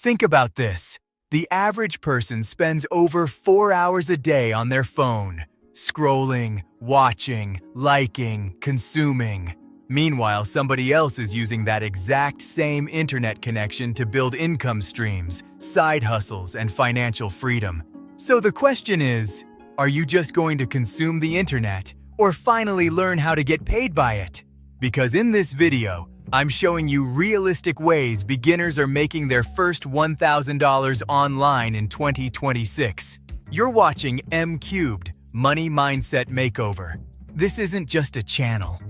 Think about this. The average person spends over 4 hours a day on their phone, scrolling, watching, liking, consuming. Meanwhile, somebody else is using that exact same internet connection to build income streams, side hustles, and financial freedom. So the question is, are you just going to consume the internet or finally learn how to get paid by it? Because in this video, I'm showing you realistic ways beginners are making their first $1,000 online in 2026. You're watching M Cubed Money Mindset Makeover. This isn't just a channel.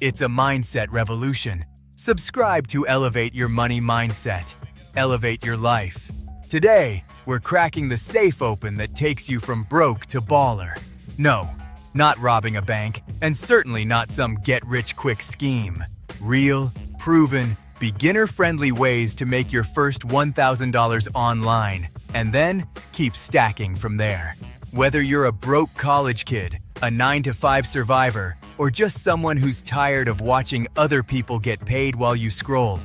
It's a mindset revolution. Subscribe to elevate your money mindset. Elevate your life. Today, we're cracking the safe open that takes you from broke to baller. No, not robbing a bank, and certainly not some get-rich-quick scheme. Real, proven, beginner-friendly ways to make your first $1,000 online, and then keep stacking from there. Whether you're a broke college kid, a 9-to-5 survivor, or just someone who's tired of watching other people get paid while you scroll,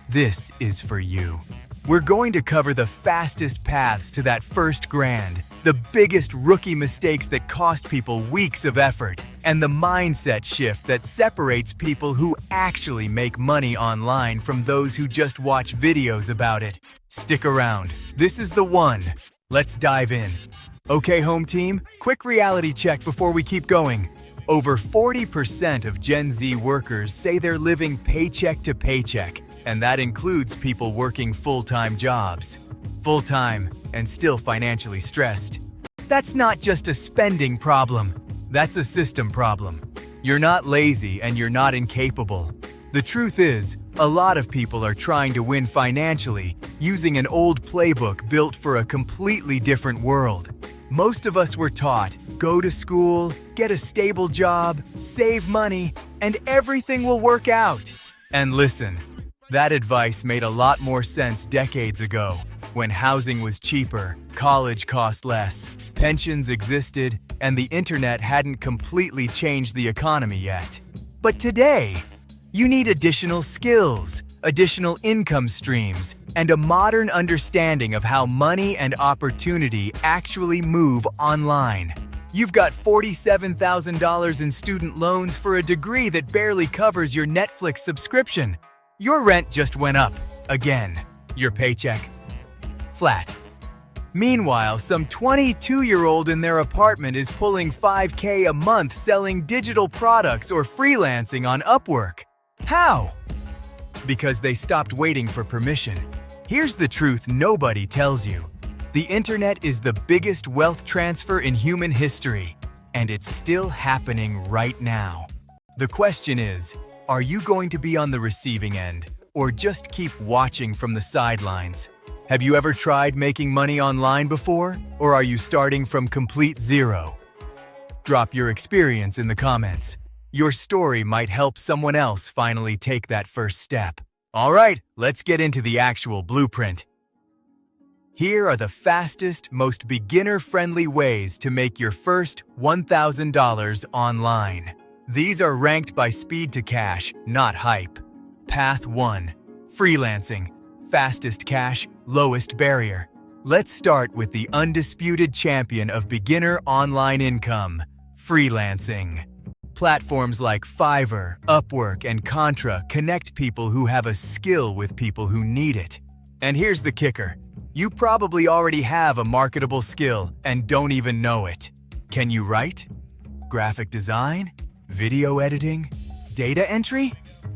this is for you. We're going to cover the fastest paths to that first grand, the biggest rookie mistakes that cost people weeks of effort, and the mindset shift that separates people who actually make money online from those who just watch videos about it. Stick around. This is the one. Let's dive in. Okay, home team, quick reality check before we keep going. Over 40% of Gen Z workers say they're living paycheck to paycheck, and that includes people working full-time jobs. Full-time and still financially stressed. That's not just a spending problem. That's a system problem. You're not lazy and you're not incapable. The truth is, a lot of people are trying to win financially using an old playbook built for a completely different world. Most of us were taught, go to school, get a stable job, save money, and everything will work out. And listen, that advice made a lot more sense decades ago, when housing was cheaper, college cost less, pensions existed, and the internet hadn't completely changed the economy yet. But today, you need additional skills, additional income streams, and a modern understanding of how money and opportunity actually move online. You've got $47,000 in student loans for a degree that barely covers your Netflix subscription. Your rent just went up, again. Your paycheck, flat. Meanwhile, some 22-year-old in their apartment is pulling $5K a month selling digital products or freelancing on Upwork. How? Because they stopped waiting for permission. Here's the truth nobody tells you. The internet is the biggest wealth transfer in human history, and it's still happening right now. The question is, are you going to be on the receiving end, or just keep watching from the sidelines? Have you ever tried making money online before, or are you starting from complete zero? Drop your experience in the comments. Your story might help someone else finally take that first step. All right, let's get into the actual blueprint. Here are the fastest, most beginner-friendly ways to make your first $1,000 online. These are ranked by speed to cash, not hype. Path 1. Freelancing. Fastest cash, lowest barrier. Let's start with the undisputed champion of beginner online income, freelancing. Platforms like Fiverr, Upwork, and Contra connect people who have a skill with people who need it. And here's the kicker. You probably already have a marketable skill and don't even know it. Can you write? Graphic design? Video editing? Data entry?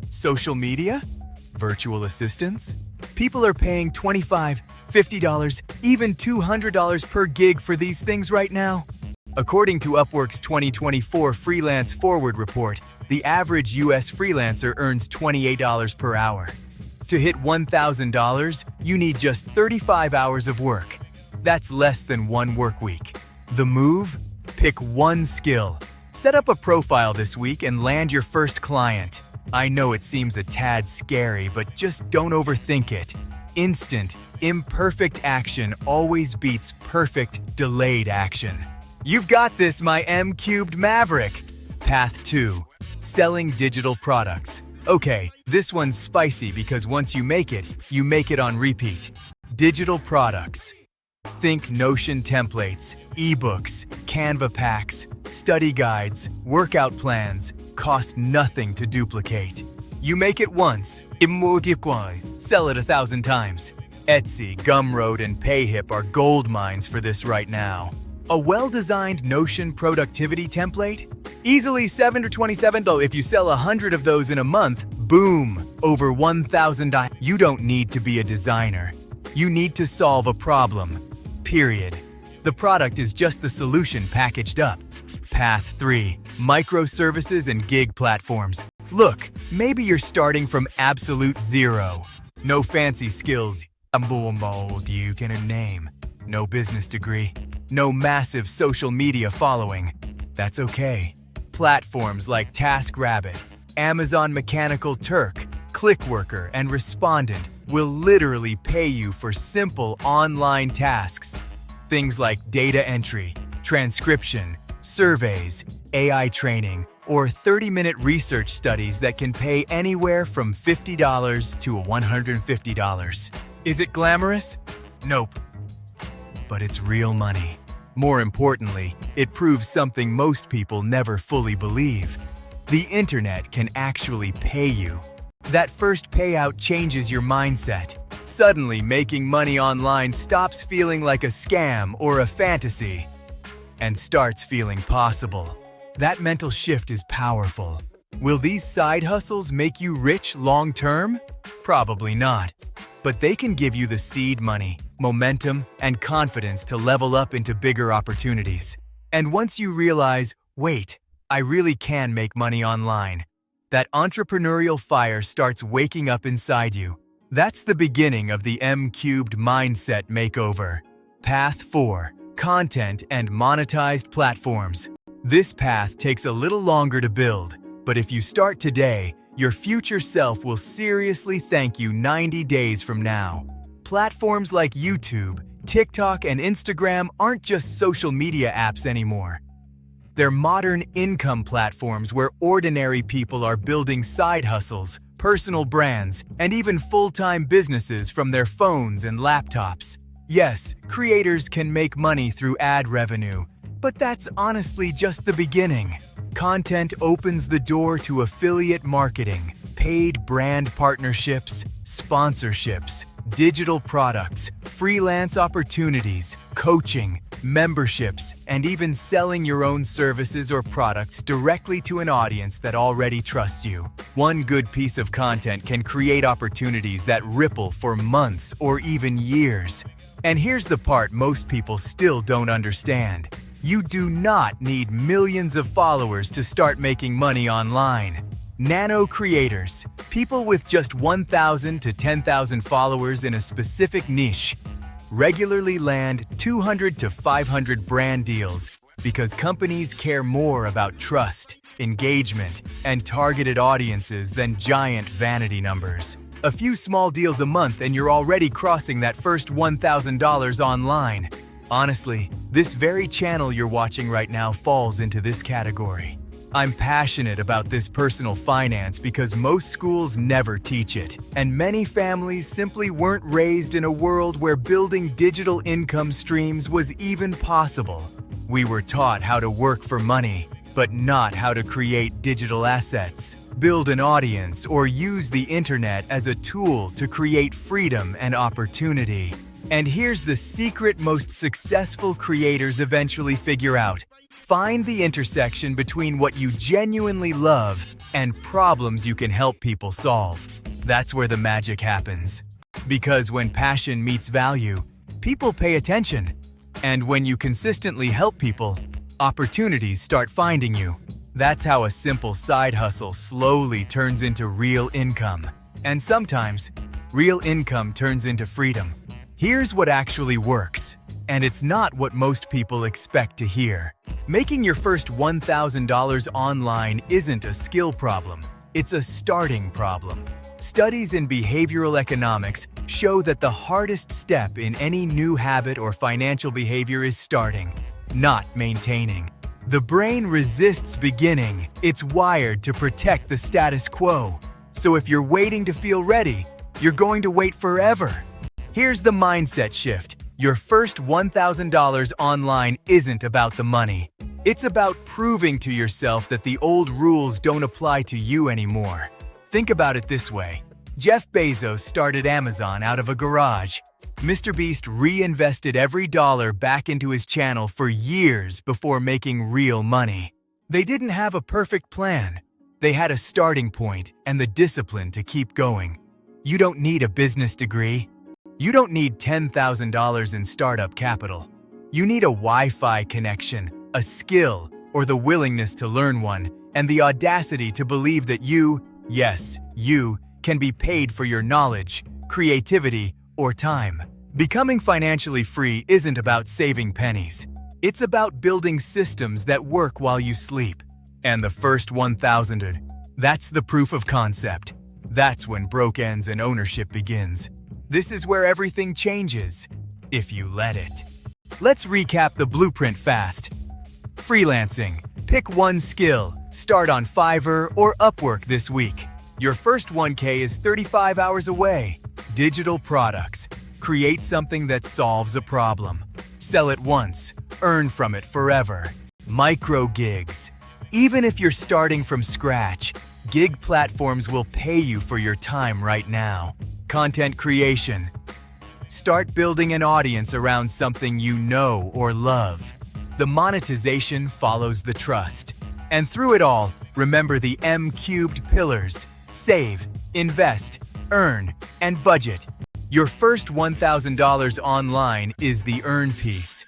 Social media? Virtual assistants? People are paying $25, $50, even $200 per gig for these things right now. According to Upwork's 2024 Freelance Forward report, the average US freelancer earns $28 per hour. To hit $1,000, you need just 35 hours of work. That's less than one work week. The move? Pick one skill. Set up a profile this week and land your first client. I know it seems a tad scary, but just don't overthink it. Instant, imperfect action always beats perfect, delayed action. You've got this, my M-cubed maverick. Path 2. Selling digital products. Okay, this one's spicy because once you make it on repeat. Digital products. Think Notion templates, ebooks, Canva packs, study guides, workout plans. Cost nothing to duplicate. You make it once, sell it 1,000 times. Etsy, Gumroad, and Payhip are gold mines for this right now. A well-designed Notion productivity template? Easily $7 to $27, though if you sell 100 of those in a month, boom, over $1,000. You don't need to be a designer. You need to solve a problem. Period. The product is just the solution packaged up. Path 3. Microservices and gig platforms. Look, maybe you're starting from absolute zero. No fancy skills you can name. No business degree. No massive social media following. That's okay. Platforms like TaskRabbit, Amazon Mechanical Turk, Clickworker, and Respondent will literally pay you for simple online tasks. Things like data entry, transcription, surveys, AI training, or 30-minute research studies that can pay anywhere from $50 to $150. Is it glamorous? Nope. But it's real money. More importantly, it proves something most people never fully believe. The internet can actually pay you. That first payout changes your mindset. Suddenly, making money online stops feeling like a scam or a fantasy and starts feeling possible. That mental shift is powerful. Will these side hustles make you rich long-term? Probably not. But they can give you the seed money, momentum, and confidence to level up into bigger opportunities. And once you realize, wait, I really can make money online, that entrepreneurial fire starts waking up inside you. That's the beginning of the M-Cubed mindset makeover. Path 4. Content and monetized platforms. This path takes a little longer to build, but if you start today, your future self will seriously thank you 90 days from now. Platforms like YouTube, TikTok, and Instagram aren't just social media apps anymore. They're modern income platforms where ordinary people are building side hustles, personal brands, and even full-time businesses from their phones and laptops. Yes, creators can make money through ad revenue, but that's honestly just the beginning. Content opens the door to affiliate marketing, paid brand partnerships, sponsorships, digital products, freelance opportunities, coaching, memberships, and even selling your own services or products directly to an audience that already trusts you. One good piece of content can create opportunities that ripple for months or even years. And here's the part most people still don't understand. You do not need millions of followers to start making money online. Nano creators, people with just 1,000 to 10,000 followers in a specific niche, regularly land 200 to 500 brand deals because companies care more about trust, engagement, and targeted audiences than giant vanity numbers. A few small deals a month and you're already crossing that first $1,000 online. Honestly, this very channel you're watching right now falls into this category. I'm passionate about this personal finance because most schools never teach it, and many families simply weren't raised in a world where building digital income streams was even possible. We were taught how to work for money, but not how to create digital assets, build an audience, or use the internet as a tool to create freedom and opportunity. And here's the secret most successful creators eventually figure out. Find the intersection between what you genuinely love and problems you can help people solve. That's where the magic happens. Because when passion meets value, people pay attention. And when you consistently help people, opportunities start finding you. That's how a simple side hustle slowly turns into real income. And sometimes, real income turns into freedom. Here's what actually works, and it's not what most people expect to hear. Making your first $1,000 online isn't a skill problem, it's a starting problem. Studies in behavioral economics show that the hardest step in any new habit or financial behavior is starting, not maintaining. The brain resists beginning. It's wired to protect the status quo. So if you're waiting to feel ready, you're going to wait forever. Here's the mindset shift. Your first $1,000 online isn't about the money. It's about proving to yourself that the old rules don't apply to you anymore. Think about it this way. Jeff Bezos started Amazon out of a garage. Mr. Beast reinvested every dollar back into his channel for years before making real money. They didn't have a perfect plan. They had a starting point and the discipline to keep going. You don't need a business degree. You don't need $10,000 in startup capital. You need a Wi-Fi connection, a skill, or the willingness to learn one, and the audacity to believe that you, yes, you, can be paid for your knowledge, creativity, or time. Becoming financially free isn't about saving pennies. It's about building systems that work while you sleep. And the first 1,000, that's the proof of concept. That's when broke ends and ownership begins. This is where everything changes, if you let it. Let's recap the blueprint fast. Freelancing. Pick one skill. Start on Fiverr or Upwork this week. Your first 1K is 35 hours away. Digital products. Create something that solves a problem. Sell it once. Earn from it forever. Micro gigs. Even if you're starting from scratch, gig platforms will pay you for your time right now. Content creation. Start building an audience around something you know or love. The monetization follows the trust. And through it all, remember the M-cubed pillars: save, invest, earn, and budget. Your first $1,000 online is the earn piece.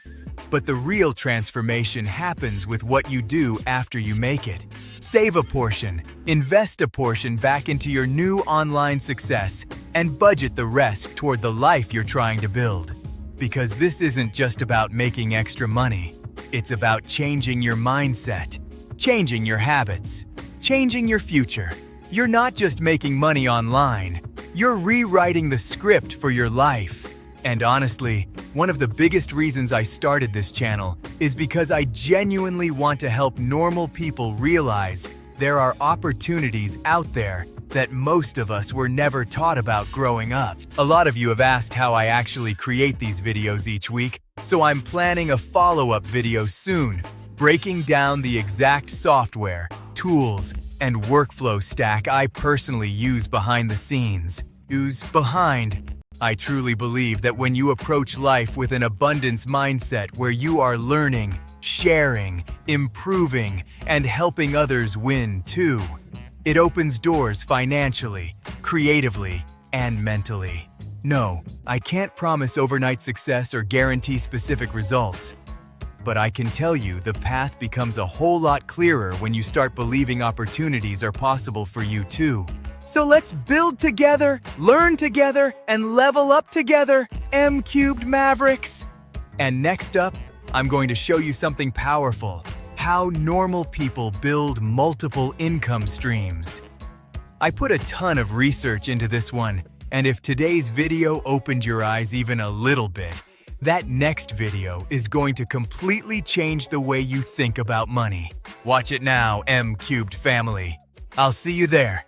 But the real transformation happens with what you do after you make it. Save a portion, invest a portion back into your new online success, and budget the rest toward the life you're trying to build. Because this isn't just about making extra money. It's about changing your mindset, changing your habits, changing your future. You're not just making money online. You're rewriting the script for your life. And honestly, one of the biggest reasons I started this channel is because I genuinely want to help normal people realize there are opportunities out there that most of us were never taught about growing up. A lot of you have asked how I actually create these videos each week, so I'm planning a follow-up video soon, breaking down the exact software, tools, and workflow stack I personally use behind the scenes. I truly believe that when you approach life with an abundance mindset where you are learning, sharing, improving, and helping others win too, it opens doors financially, creatively, and mentally. No, I can't promise overnight success or guarantee specific results. But I can tell you the path becomes a whole lot clearer when you start believing opportunities are possible for you too. So let's build together, learn together, and level up together, M-cubed Mavericks! And next up, I'm going to show you something powerful: how normal people build multiple income streams. I put a ton of research into this one, and if today's video opened your eyes even a little bit, that next video is going to completely change the way you think about money. Watch it now, M-cubed family. I'll see you there.